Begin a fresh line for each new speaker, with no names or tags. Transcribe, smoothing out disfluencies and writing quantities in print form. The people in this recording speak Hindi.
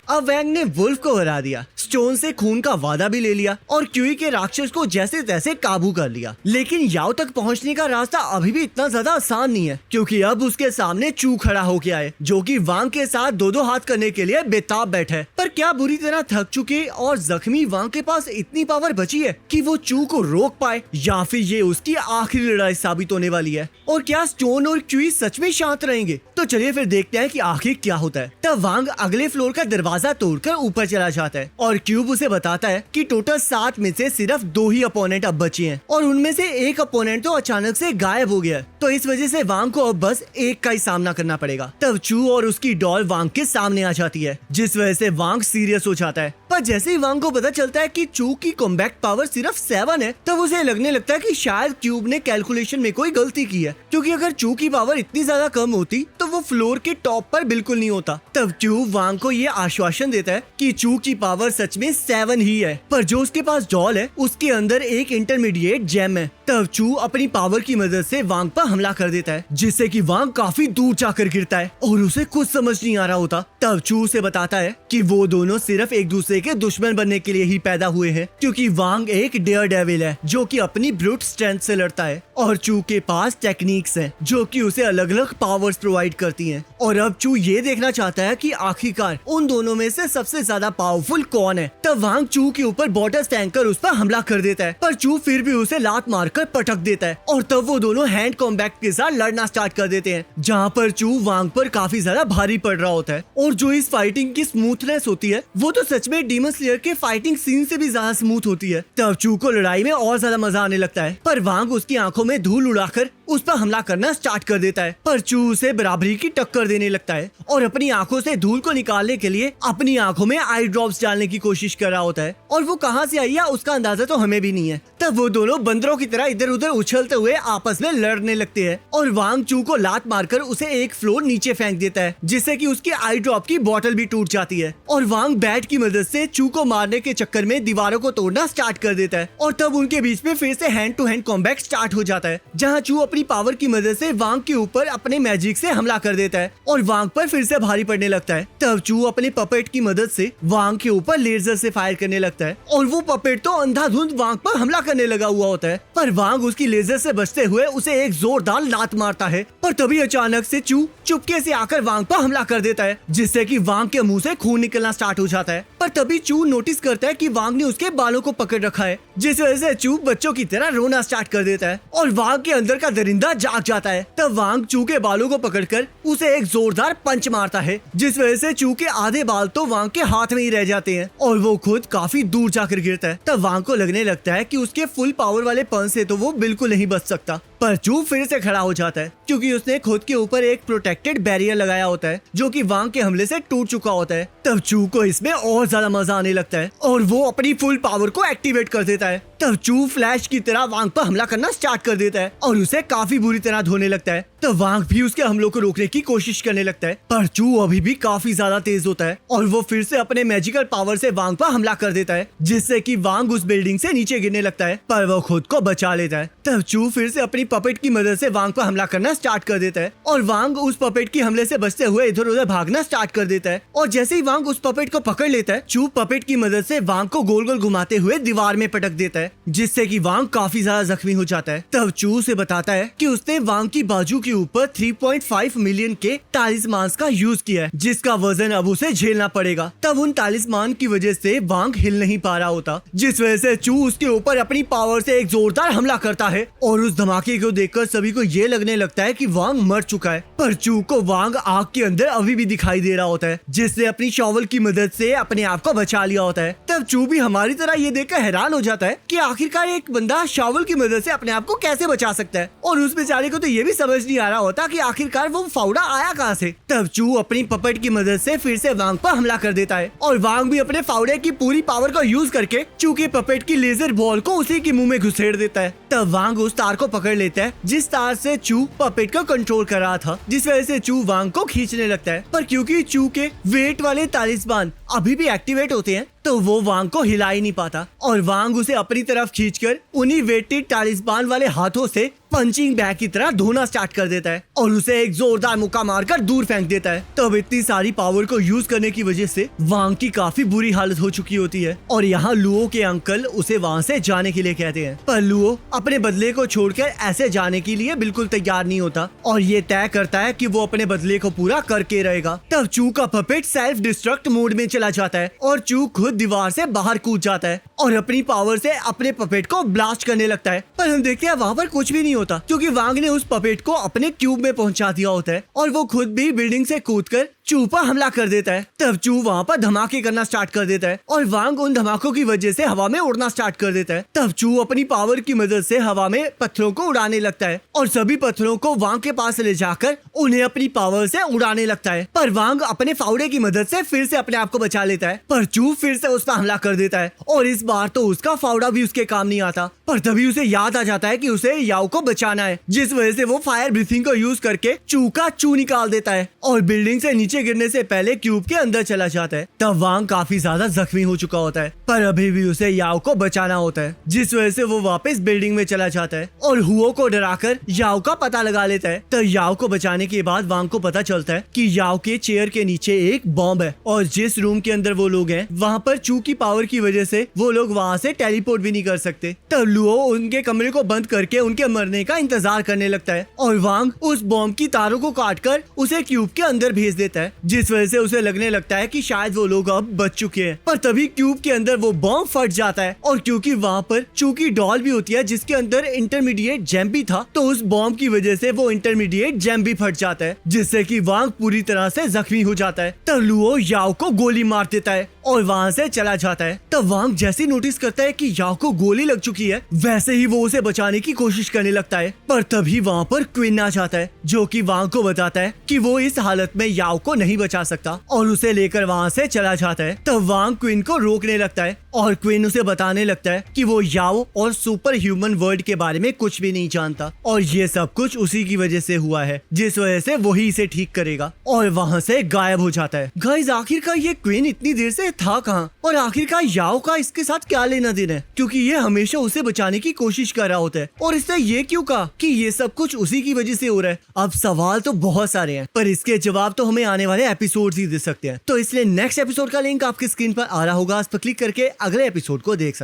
अब वैंग ने वुल्फ को हरा दिया, स्टोन से खून का वादा भी ले लिया और क्यूई के राक्षस को जैसे तैसे काबू कर लिया। लेकिन याओ तक पहुंचने का रास्ता अभी भी इतना ज्यादा आसान नहीं है, क्योंकि अब उसके सामने चू खड़ा होके आए, जो कि वांग के साथ दो दो हाथ करने के लिए बेताब बैठे। पर क्या बुरी तरह थक चुके और जख्मी वांग के पास इतनी पावर बची है कि वो चू को रोक पाए, या फिर ये उसकी आखिरी लड़ाई साबित होने वाली है? और क्या स्टोन और क्यूई सच में शांत रहेंगे? तो चलिए फिर देखते हैं कि आखिर क्या होता है। तब वांग अगले फ्लोर का दरवाजा तोड़कर ऊपर चला जाता है और क्यूब उसे बताता है कि टोटल 7 में से सिर्फ 2 ही अपोनेंट अब बचे हैं और उनमें से एक अपोनेंट तो अचानक से गायब हो गया। तो इस वजह से वांग को अब बस एक का ही सामना करना पड़ेगा। तब चू और उसकी डॉल वांग के सामने आ जाती है, जिस वजह से वांग सीरियस हो जाता है। पर जैसे ही वांग को पता चलता है कि चू की कॉम्बैक्ट पावर सिर्फ 7 है, तब उसे लगने लगता है कि शायद क्यूब ने कैलकुलेशन में कोई गलती की है, क्योंकि अगर चू की पावर इतनी ज्यादा कम होती तो वो फ्लोर के टॉप पर बिल्कुल नहीं होता। तब क्यूब वांग को ये आश्वासन देता है कि चू की पावर सच में 7 ही है, पर जो उसके पास डॉल है उसके अंदर एक इंटरमीडिएट जेम है। तब चू अपनी पावर की मदद से वांग पर हमला कर देता है, जिससे कि वांग काफी दूर जाकर गिरता है और उसे कुछ समझ नहीं आ रहा होता। तब चू उसे बताता है कि वो दोनों सिर्फ एक दूसरे के दुश्मन बनने के लिए ही पैदा हुए हैं, क्योंकि वांग एक डेयर डेविल है जो कि अपनी ब्रूट स्ट्रेंथ से लड़ता है और चू के पास टेक्निक्स हैं जो कि उसे अलग अलग पावर्स प्रोवाइड करती हैं। और अब चू ये देखना चाहता है कि आखिरकार उन दोनों में से सबसे ज्यादा पावरफुल कौन है। तब वांग चू के ऊपर बॉटल फेंक कर उस पर हमला कर देता है, पर चू फिर भी उसे लात मारकर पटक देता है और तब वो दोनों हैंड कॉम्बैक्ट के साथ लड़ना स्टार्ट कर देते हैं, जहाँ पर चू वांग पर काफी ज्यादा भारी पड़ रहा होता है। और जो इस फाइटिंग की स्मूथनेस होती है वो तो सच में डीमन स्लेयर के फाइटिंग सीन से भी ज्यादा स्मूथ होती है। तब चू को लड़ाई में और ज्यादा मजा आने लगता है, पर वांग उसकी आंखों में धूल उड़ाकर उस पर हमला करना स्टार्ट कर देता है। पर चू उसे बराबरी की टक्कर देने लगता है और अपनी आंखों से धूल को निकालने के लिए अपनी आंखों में आई ड्रॉप्स डालने की कोशिश कर रहा होता है, और वो कहां से आई है उसका अंदाजा तो हमें भी नहीं है। तब वो दोनों बंदरों की तरह इधर उधर उछलते हुए आपस में लड़ने लगते हैं और वांग चू को लात मारकर उसे एक फ्लोर नीचे फेंक देता है, जिससे कि उसकी आई ड्रॉप की बोतल भी टूट जाती है। और वांग बैट की मदद से चू को मारने के चक्कर में दीवारों को तोड़ना स्टार्ट कर देता है और तब उनके बीच में फिर से hand to hand combat start हो जाता है, जहाँ चू अपनी पावर की मदद से वांग के ऊपर अपने मैजिक से हमला कर देता है और वांग पर फिर से भारी पड़ने लगता है। तब चू अपने पपेट की मदद से वांग के ऊपर लेजर से फायर करने लगता है और वो पपेट तो अंधाधुंध वांग पर हमला करने लगा हुआ होता है, पर वांग उसकी लेजर से बचते हुए उसे एक जोरदार लात मारता है। पर तभी अचानक से चू चुपके से आकर वांग पर हमला कर देता है, जिससे कि वांग के मुंह से खून निकलना स्टार्ट हो जाता है। पर तभी चू नोटिस करता है कि वांग ने उसके बालों को पकड़ रखा है, जिस वजह से चू बच्चों की तरह रोना स्टार्ट कर देता है और वांग के अंदर का दरिंदा जाग जाता है। तब वांग चू के बालों को पकड़कर उसे एक जोरदार पंच मारता है, जिस वजह से चू के आधे बाल तो वांग के हाथ में ही रह जाते हैं और वो खुद काफी दूर जाकर गिरता है। तब वांग को लगने लगता है कि उसके फुल पावर वाले पंच से तो वो बिल्कुल नहीं बच सकता, पर चू फिर से खड़ा हो जाता है, क्योंकि उसने खुद के ऊपर एक प्रोटेक्टेड बैरियर लगाया होता है जो कि वांग के हमले से टूट चुका होता है। तब चू को इसमें और ज्यादा मजा आने लगता है और वो अपनी फुल पावर को एक्टिवेट कर देता है। तब चू फ्लैश की तरह वांग पर हमला करना स्टार्ट कर देता है और उसे काफी बुरी तरह धोने लगता है। तब वांग भी उसके हमलों को रोकने की कोशिश करने लगता है, पर चू अभी भी काफी ज्यादा तेज होता है और वो फिर से अपने मैजिकल पावर से वांग पर हमला कर देता है, जिससे कि वांग उस बिल्डिंग से नीचे गिरने लगता है, पर वो खुद को बचा लेता है। तब चू फिर से अपनी पपेट की मदद से वांग पर हमला करना स्टार्ट कर देता है और वांग उस पपेट की हमले से बचते हुए इधर उधर भागना स्टार्ट कर देता है। और जैसे ही वांग उस पपेट को पकड़ लेता है, चू पपेट की मदद से वांग को गोल गोल घुमाते हुए दीवार में पटक देता है, जिससे कि वांग काफी ज्यादा जख्मी हो जाता है। तब चू से बताता है कि उसने वांग की बाजू के ऊपर 3.5 मिलियन के तालिस्मान का यूज किया है, जिसका वजन अब उसे झेलना पड़ेगा। तब उन तालिस्मान की वजह से वांग हिल नहीं पा रहा होता, जिस वजह से चू उसके ऊपर अपनी पावर से एक जोरदार हमला करता है और उस धमाके को देखकर सभी को ये लगने लगता है कि वांग मर चुका है। पर चू को वांग आग के अंदर अभी भी दिखाई दे रहा होता है, जिसने अपनी शॉवल की मदद से अपने आप को बचा लिया होता है। तब चू भी हमारी तरह ये देखकर हैरान हो जाता है कि आखिरकार एक बंदा शॉवल की मदद से अपने आप को कैसे बचा सकता है, और उस बेचारे को तो ये भी समझ नहीं आ रहा होता कि आखिरकार वो फावड़ा आया कहाँ से। तब चू अपनी पपेट की मदद से फिर से वांग पर हमला कर देता है और वांग भी अपने फावड़े की पूरी पावर को यूज करके चू के पपेट की लेजर बॉल को उसी के मुंह में घुसेड़ देता है। तब वांग उस तार को पकड़ लेता है जिस तार से चू पपेट को कंट्रोल कर रहा था, जिस वजह से चू वांग को खींचने लगता है। पर क्योंकि चू के वेट वाले तालिस्मान अभी भी एक्टिवेट होते हैं, तो वो वांग को हिला ही नहीं पाता और वांग उसे अपनी तरफ खींचकर उन्हीं वेटेड तालिस्मान वाले हाथों से पंचिंग बैग की तरह धोना स्टार्ट कर देता है और उसे एक जोरदार मुक्का मारकर दूर फेंक देता है। तब इतनी सारी पावर को यूज करने की वजह से वांग की काफी बुरी हालत हो चुकी होती है और यहाँ लुओ के अंकल उसे वहाँ से जाने के लिए कहते हैं, पर लुओ अपने बदले को छोड़कर ऐसे जाने के लिए बिल्कुल तैयार नहीं होता और ये तय करता है कि वो अपने बदले को पूरा करके रहेगा। तब चू का पपेट सेल्फ डिस्ट्रक्ट मोड में चला जाता है और चू खुद दीवार से बाहर कूद जाता है और अपनी पावर से अपने पपेट को ब्लास्ट करने लगता है। पर हम देखते हैं वहाँ पर कुछ भी नहीं होता क्योंकि वांग ने उस पपेट को अपने क्यूब में पहुंचा दिया होता है और वो खुद भी बिल्डिंग से कूदकर चू पर हमला कर देता है। तब चू वहाँ पर धमाके करना स्टार्ट कर देता है और वांग उन धमाकों की वजह से हवा में उड़ना स्टार्ट कर देता है। तब चू अपनी पावर की मदद से हवा में पत्थरों को उड़ाने लगता है और सभी पत्थरों को वांग के पास ले जाकर उन्हें अपनी पावर से उड़ाने लगता है। पर वांग अपने फावड़े की मदद से फिर से अपने आप को बचा लेता है, पर चू फिर से उस पर हमला कर देता है और इस बार तो उसका फावड़ा भी उसके काम नहीं आता। पर तभी उसे याद आ जाता है कि उसे याओ को बचाना है, जिस वजह से वो फायर ब्रीथिंग को यूज करके चू का चू निकाल देता है और बिल्डिंग से नीचे गिरने से पहले क्यूब के अंदर चला जाता है। तब वांग काफी ज्यादा जख्मी हो चुका होता है, पर अभी भी उसे याओ को बचाना होता है, जिस वजह से वो वापस बिल्डिंग में चला जाता है और हुओ को डराकर याओ का पता लगा लेता है। तब याओ को बचाने के बाद वांग को पता चलता है कि याओ के चेयर के नीचे एक बॉम्ब है और जिस रूम के अंदर वो लोग हैं वहाँ पर चू की पावर की वजह से वो लोग वहाँ से टेलीपोर्ट भी नहीं कर सकते। तब लुओ उनके कमरे को बंद करके उनके मरने का इंतजार करने लगता है और वांग उस बॉम्ब की तारों को काटकर उसे क्यूब के अंदर भेज देता है, जिस वजह से उसे लगने लगता है कि शायद वो लोग अब बच चुके हैं। पर तभी क्यूब के अंदर वो बॉम्ब फट जाता है और क्योंकि वहाँ पर चू की डॉल भी होती है जिसके अंदर इंटरमीडिएट जेम भी था, तो उस बॉम्ब की वजह से वो इंटरमीडिएट जेम भी फट जाता है, जिससे कि वांग पूरी तरह से जख्मी हो जाता है। तब लुओ याओ को गोली मार देता है और वहाँ से चला जाता है। तब वांग जैसे नोटिस करता है कि याओ को गोली लग चुकी है, वैसे ही वो उसे बचाने की कोशिश करने लगता है। पर तभी वहाँ पर क्विन आ जाता है जो कि वांग को बताता है कि वो इस हालत में याओ को नहीं बचा सकता और उसे लेकर वहाँ से चला जाता है। तब वांग क्विन को रोकने लगता है और क्विन उसे बताने लगता है कि वो याओ और सुपर ह्यूमन वर्ल्ड के बारे में कुछ भी नहीं जानता और ये सब कुछ उसी की वजह से हुआ है, जिस वजह से वही इसे ठीक करेगा और वहाँ से गायब हो जाता है। गाइस, आखिरकार ये क्विन इतनी देर से था कहाँ और आखिरकार याओ का इसके साथ क्या लेना देना है, क्योंकि ये हमेशा उसे बचाने की कोशिश कर रहा होता है और इसने ये क्यों कहा कि ये सब कुछ उसी की वजह से हो रहा है। अब सवाल तो बहुत सारे हैं पर इसके जवाब तो हमें आने वाले एपिसोड ही दे सकते हैं, तो इसलिए नेक्स्ट एपिसोड का लिंक आपकी स्क्रीन पर आ रहा होगा, उस पर क्लिक करके अगले एपिसोड को देख सकते हैं।